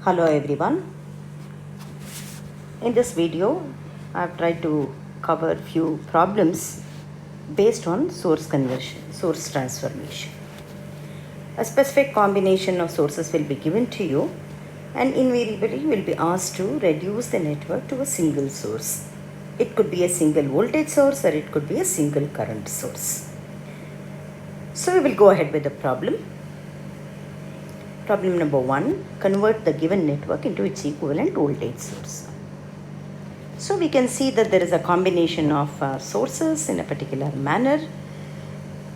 Hello everyone. In this video, I've tried to cover few problems based on source conversion, source transformation. A specific combination of sources will be given to you and invariably you will be asked to reduce the network to a single source. It could be a single voltage source or it could be a single current source. So we will go ahead with the problem. Problem number 1, convert the given network into its equivalent voltage source. So we can see that there is a combination of sources in a particular manner.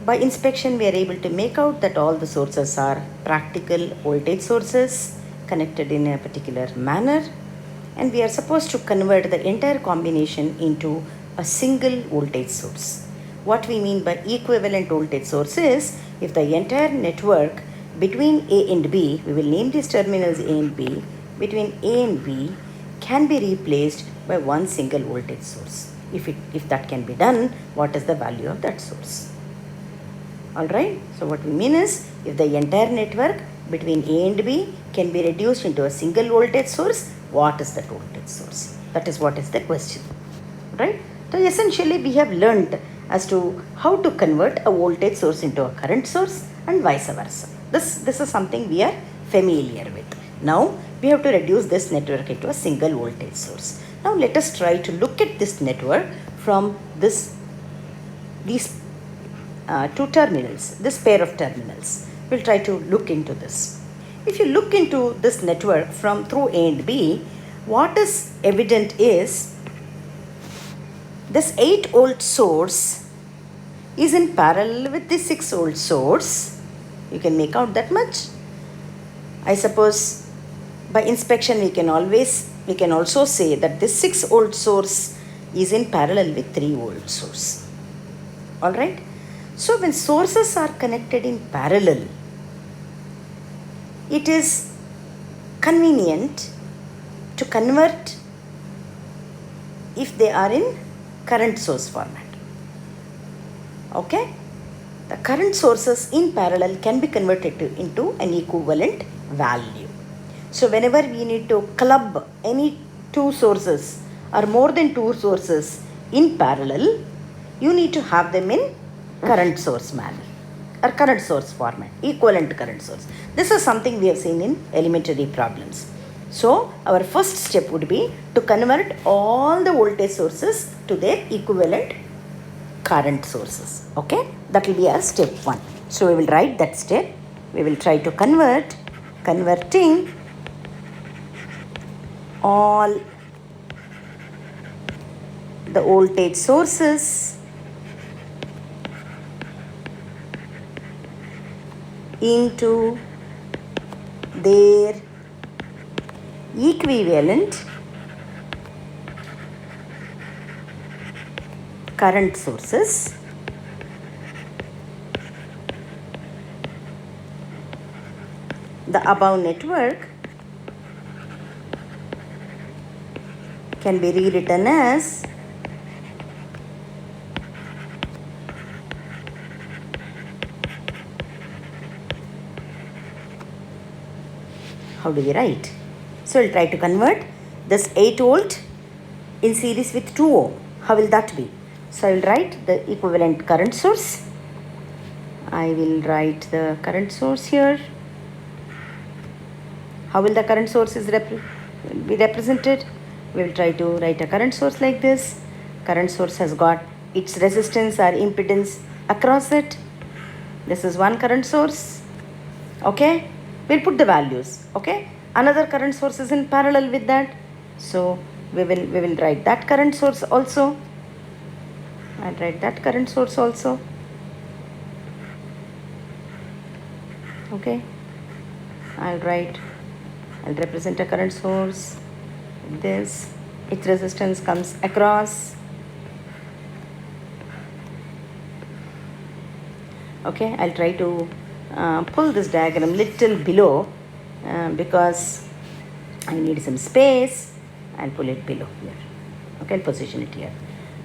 By inspection, we are able to make out that all the sources are practical voltage sources connected in a particular manner. And we are supposed to convert the entire combination into a single voltage source. What we mean by equivalent voltage source is if the entire network between A and B, we will name these terminals A and B, between A and B can be replaced by one single voltage source. If that can be done, what is the value of that source? Alright, so what we mean is if the entire network between A and B can be reduced into a single voltage source, what is that voltage source? That is what is the question. Right? So essentially we have learnt as to how to convert a voltage source into a current source and vice versa. This is something we are familiar with. Now we have to reduce this network into a single voltage source. Now let us try to look at this network from these two terminals, this pair of terminals. We'll try to look into this. If you look into this network from through A and B, what is evident is this 8 volt source is in parallel with the 6 volt source. You can make out that much. I suppose by inspection we can also say that this 6 volt source is in parallel with 3 volt source. Alright. So when sources are connected in parallel, it is convenient to convert if they are in current source format. Okay? The current sources in parallel can be converted into an equivalent value. So whenever we need to club any two sources or more than two sources in parallel, you need to have them in current source manner or current source format, equivalent current source. This is something we have seen in elementary problems. So our first step would be to convert all the voltage sources to their equivalent current sources. Okay, that will be our step 1. So we will write that step. We will try to converting all the voltage sources into their equivalent current sources. The above network can be rewritten as how do we write? So we'll try to convert this 8 volt in series with 2 ohm. How will that be? So I will write the equivalent current source. I will write the current source here. How will the current source be represented? We will try to write a current source like this. Current source has got its resistance or impedance across it. This is one current source. Okay, we'll put the values. Okay, another current source is in parallel with that. So we will write that current source also. I'll write that current source also. Okay, I'll represent a current source. This, its resistance comes across. Okay, I'll try to pull this diagram little below because I need some space. I'll pull it below here. Okay, I'll position it here.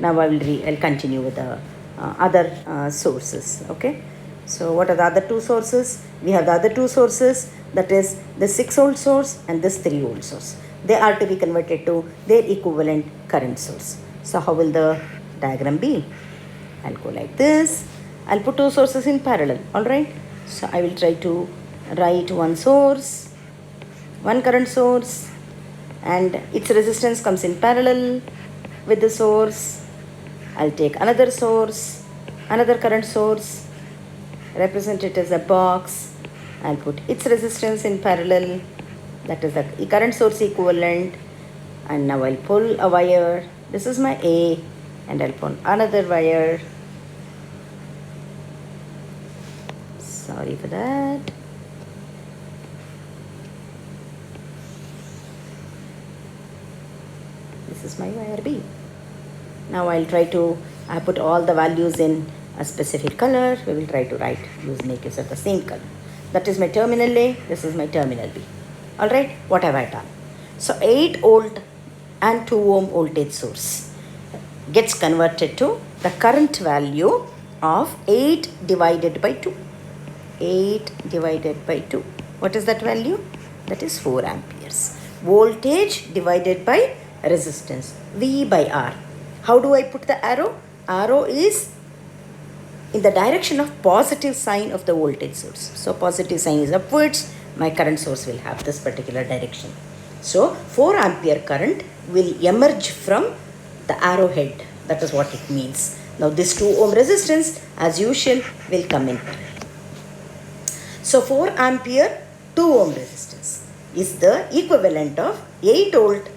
Now I'll continue with the other sources. Okay, so what are the other two sources? We have the other two sources. that is the 6 volt source and this 3 volt source. They are to be converted to their equivalent current source. So how will the diagram be? I'll go like this. I'll put two sources in parallel, alright? So I will try to write one source, one current source, and its resistance comes in parallel with the source. I'll take another source, another current source, represent it as a box. I'll put its resistance in parallel, that is the current source equivalent, and now I'll pull a wire. This is my A, and I'll pull another wire. Sorry for that. This is my wire B. Now I'll try to put all the values in a specific color. We will try to make use of the same color. That is my terminal A, this is my terminal B. Alright, what have I done? So 8 volt and 2 ohm voltage source gets converted to the current value of 8 divided by 2. 8 divided by 2. What is that value? That is 4 amperes. Voltage divided by resistance, V by R. How do I put the arrow? Arrow is in the direction of positive sign of the voltage source. So positive sign is upwards. My current source will have this particular direction. So 4 ampere current will emerge from the arrowhead. That is what it means. Now this 2 ohm resistance as usual will come in parallel. So 4 ampere 2 ohm resistance is the equivalent of 8 volt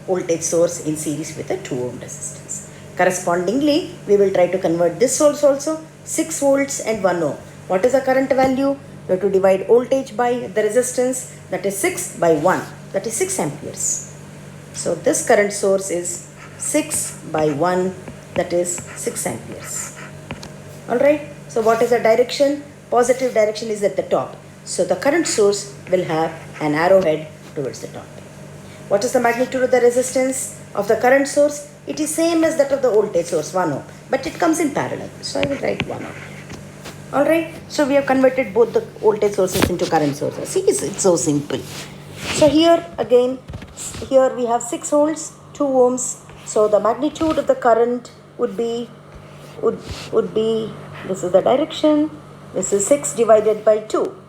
voltage source in series with a 2 ohm resistance. Correspondingly, we will try to convert this source also, 6 volts and 1 ohm. What is the current value? We have to divide voltage by the resistance, that is 6 by 1, that is 6 amperes. So this current source is 6 by 1, that is 6 amperes. Alright, so what is the direction? Positive direction is at the top. So the current source will have an arrowhead towards the top. What is the magnitude of the resistance of the current source? It is same as that of the voltage source, 1 ohm, but it comes in parallel. So I will write 1 ohm. Alright, so we have converted both the voltage sources into current sources. See, it's so simple. So here again, here we have 6 volts, 2 ohms. So the magnitude of the current would be, this is the direction. This is 6 divided by 2.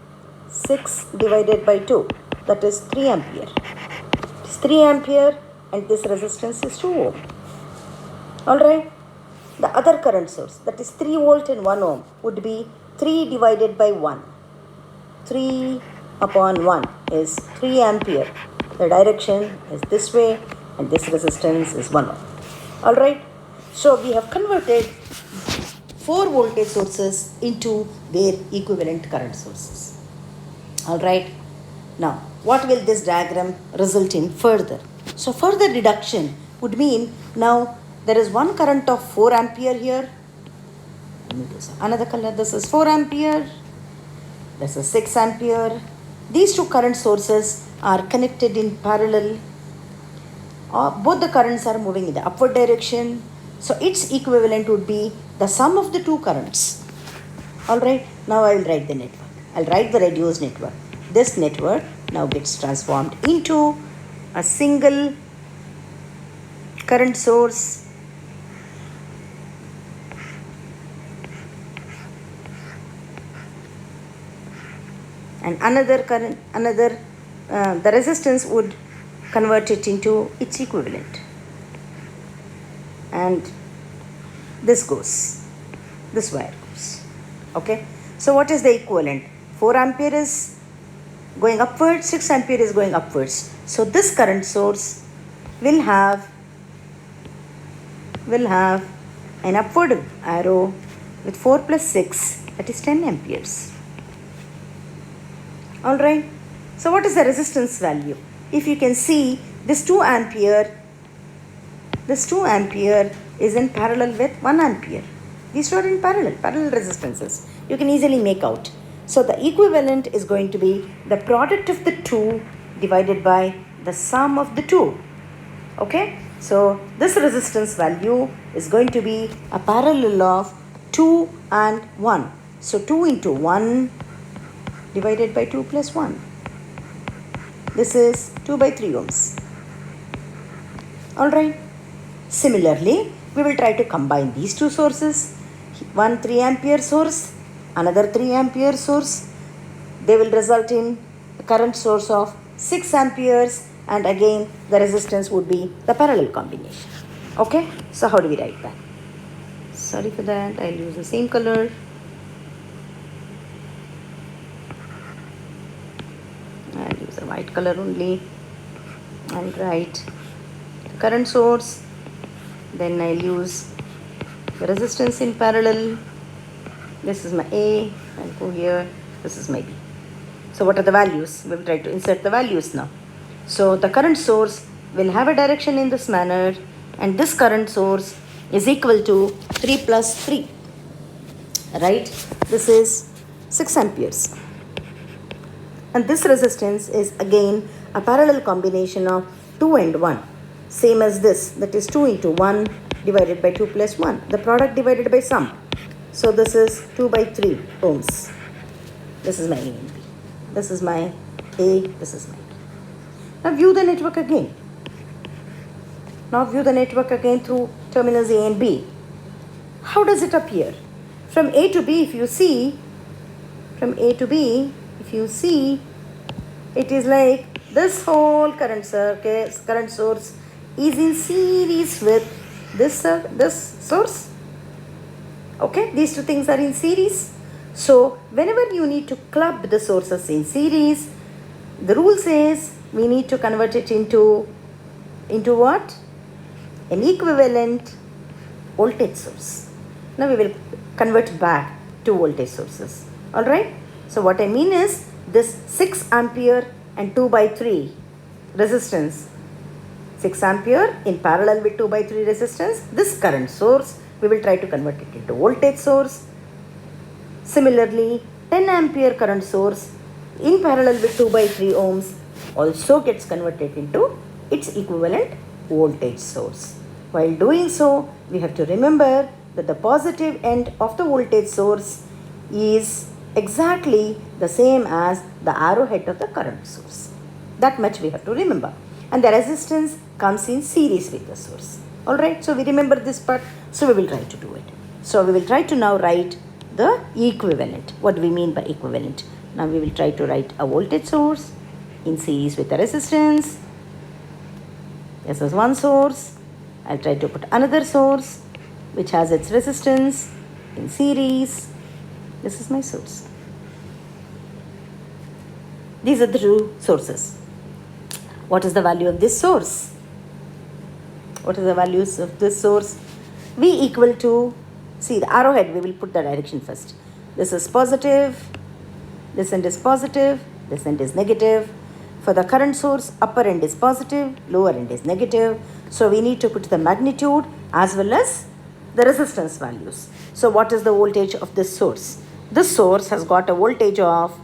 6 divided by 2, that is 3 ampere. It is 3 ampere and this resistance is 2 ohm. Alright, the other current source, that is 3 volt and 1 ohm, would be 3 divided by 1. 3 upon 1 is 3 ampere. The direction is this way and this resistance is 1 ohm. Alright, so we have converted 4 voltage sources into their equivalent current sources. Alright, now what will this diagram result in further? So further reduction would mean now there is one current of 4 ampere here. Another color, this is 4 ampere. This is 6 ampere. These two current sources are connected in parallel. Both the currents are moving in the upward direction. So its equivalent would be the sum of the two currents. Alright, now I will write the network. I'll write the reduced network. This network now gets transformed into a single current source and another current, the resistance would convert it into its equivalent. And this wire goes. Okay, so what is the equivalent? 4 ampere is going upwards, 6 ampere is going upwards. So this current source will have an upward arrow with 4 plus 6, that is 10 amperes. Alright, so what is the resistance value? If you can see, this 2 ampere is in parallel with 1 ampere. These two are in parallel resistances. You can easily make out. So the equivalent is going to be the product of the two divided by the sum of the two. Okay, so this resistance value is going to be a parallel of 2 and 1. So 2 into 1 divided by 2 plus 1. This is 2 by 3 ohms. Alright. Similarly, we will try to combine these two sources. One 3 ampere source, another 3 ampere source. They will result in a current source of 6 amperes, and again the resistance would be the parallel combination. Okay, so how do we write that? Sorry for that, I'll use the same color. I'll use a white color only and write the current source. Then I'll use the resistance in parallel. This is my A, I'll go here, this is my B. So what are the values? We will try to insert the values now. So the current source will have a direction in this manner, and this current source is equal to 3 plus 3. Right? This is 6 amperes. And this resistance is again a parallel combination of 2 and 1. Same as this, that is 2 into 1 divided by 2 plus 1. The product divided by sum. So this is 2 by 3 ohms. This is my A and B. This is my A, this is my B. Now view the network again. Now view the network again through terminals A and B. How does it appear? From A to B, if you see, it is like this whole current source is in series with this source. Okay, these two things are in series. So whenever you need to club the sources in series, the rule says we need to convert it into what? An equivalent voltage source. Now we will convert back to voltage sources. Alright? So what I mean is this 6 ampere and 2 by 3 resistance. 6 ampere in parallel with 2 by 3 resistance. This current source, we will try to convert it into voltage source. Similarly, 10 ampere current source in parallel with 2 by 3 ohms also gets converted into its equivalent voltage source. While doing so, we have to remember that the positive end of the voltage source is exactly the same as the arrowhead of the current source. That much we have to remember. And the resistance comes in series with the source. Alright, so we remember this part, so we will try to do it. So we will try to now write the equivalent. What do we mean by equivalent? Now we will try to write a voltage source in series with a resistance. This is one source. I'll try to put another source which has its resistance in series. This is my source. These are the two sources. What is the value of this source? What are the values of this source? V equal to, see the arrowhead, we will put the direction first. This is positive, this end is positive, this end is negative. For the current source, upper end is positive, lower end is negative. So we need to put the magnitude as well as the resistance values. So what is the voltage of this source? This source has got a voltage of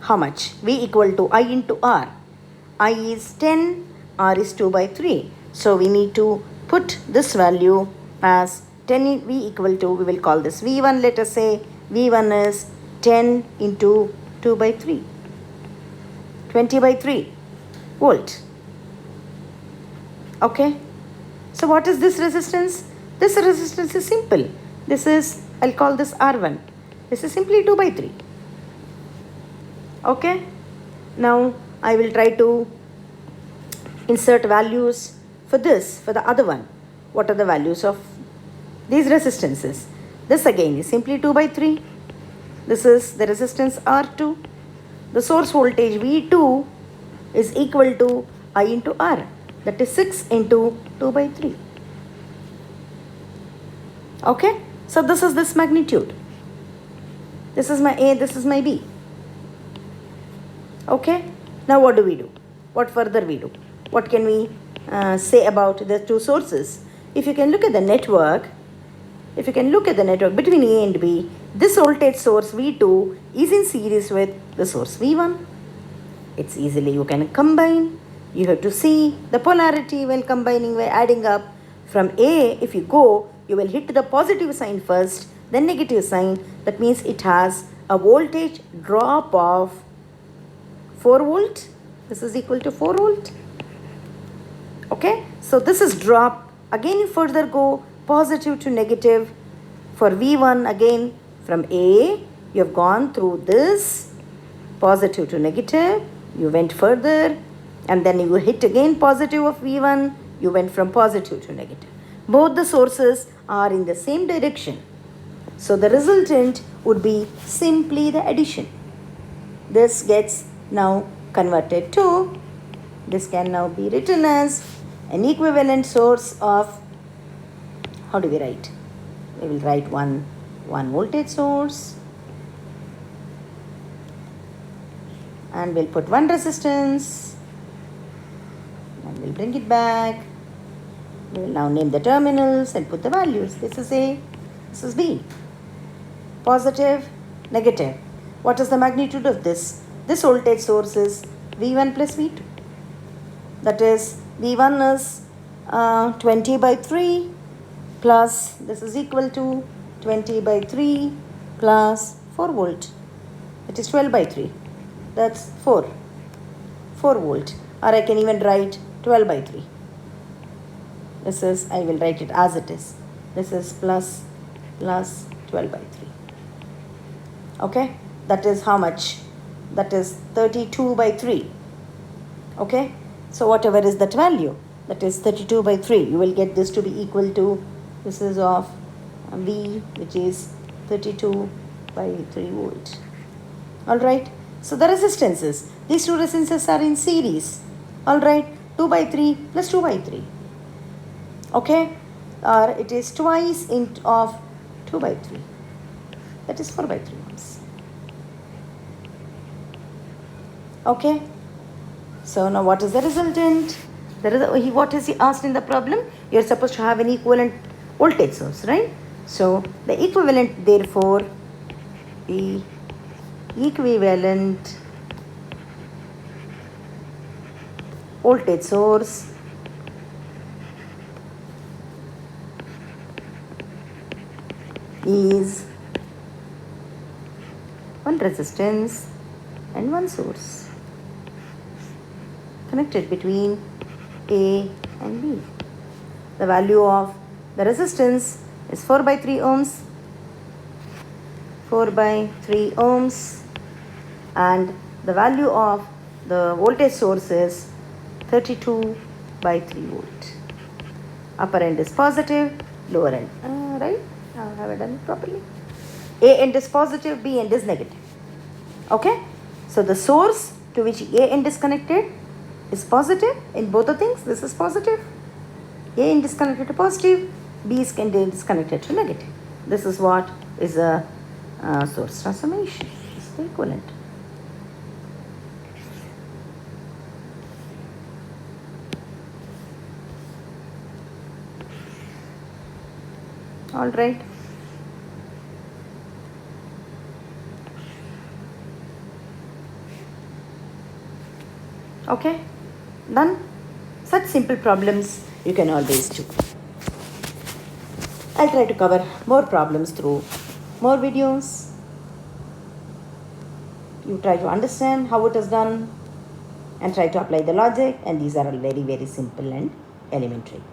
how much? V equal to I into R. I is 10, R is 2 by 3. So we need to put this value as 10 V equal to, we will call this V1, let us say V1 is 10 into 2 by 3. 20 by 3 volt. Okay. So what is this resistance? This resistance is simple. This is, I'll call this R1. This is simply 2 by 3. Okay. Now I will try to insert values for this, for the other one. What are the values of these resistances? This again is simply 2 by 3. This is the resistance R2. The source voltage V2 is equal to I into R. That is 6 into 2 by 3. Okay. So this is this magnitude. This is my A, this is my B. Okay. Now what do we do? What further we do? What can we say about the two sources? If you can look at the network, between A and B, this voltage source V2 is in series with the source V1. It's easily you can combine. You have to see the polarity while combining, by adding up. From A, if you go, you will hit the positive sign first, then negative sign. That means it has a voltage drop of 4 volt This is equal to 4 volt. Okay, so this is drop. Again, you further go positive to negative. For V1, again from A, you have gone through this positive to negative. You went further and then you hit again positive of V1. You went from positive to negative. Both the sources are in the same direction. So the resultant would be simply the addition. This gets now converted to, this can now be written as an equivalent source of, how do we write? We will write one voltage source and we'll put one resistance and we'll bring it back. We will now name the terminals and put the values. This is A, this is B. Positive, negative. What is the magnitude of this? This voltage source is V1 plus V2. That is, V1 is 20 by 3 plus, this is equal to 20 by 3 plus 4 volt. It is 12 by 3. That's 4 volt. Or I can even write 12 by 3. This is, I will write it as it is. This is plus 12 by 3. Okay, that is how much? That is 32 by 3. Okay, so whatever is that value, that is 32 by 3. You will get this to be equal to, this is of V, which is 32 by 3 volt. Alright, so the resistances, these two resistances are in series. Alright, 2 by 3 plus 2 by 3. Okay, or it is twice of 2 by 3. That is 4 by 3 ohms. Okay, so now what is the resultant? What is he asked in the problem? You are supposed to have an equivalent voltage source, right? So the equivalent, therefore, the equivalent voltage source is one resistance and one source connected between A and B. The value of the resistance is 4 by 3 ohms, 4 by 3 ohms, and the value of the voltage source is 32 by 3 volt. Upper end is positive, lower end, right? Have I done it properly? A end is positive, B end is negative. Okay, so the source to which A end is connected is positive in both the things. This is positive. A end is connected to positive, B end is connected to negative. This is what is a source transformation. This is the equivalent. All right. Okay, done. Such simple problems you can always do. I'll try to cover more problems through more videos. You try to understand how it is done and try to apply the logic, and these are all very, very simple and elementary.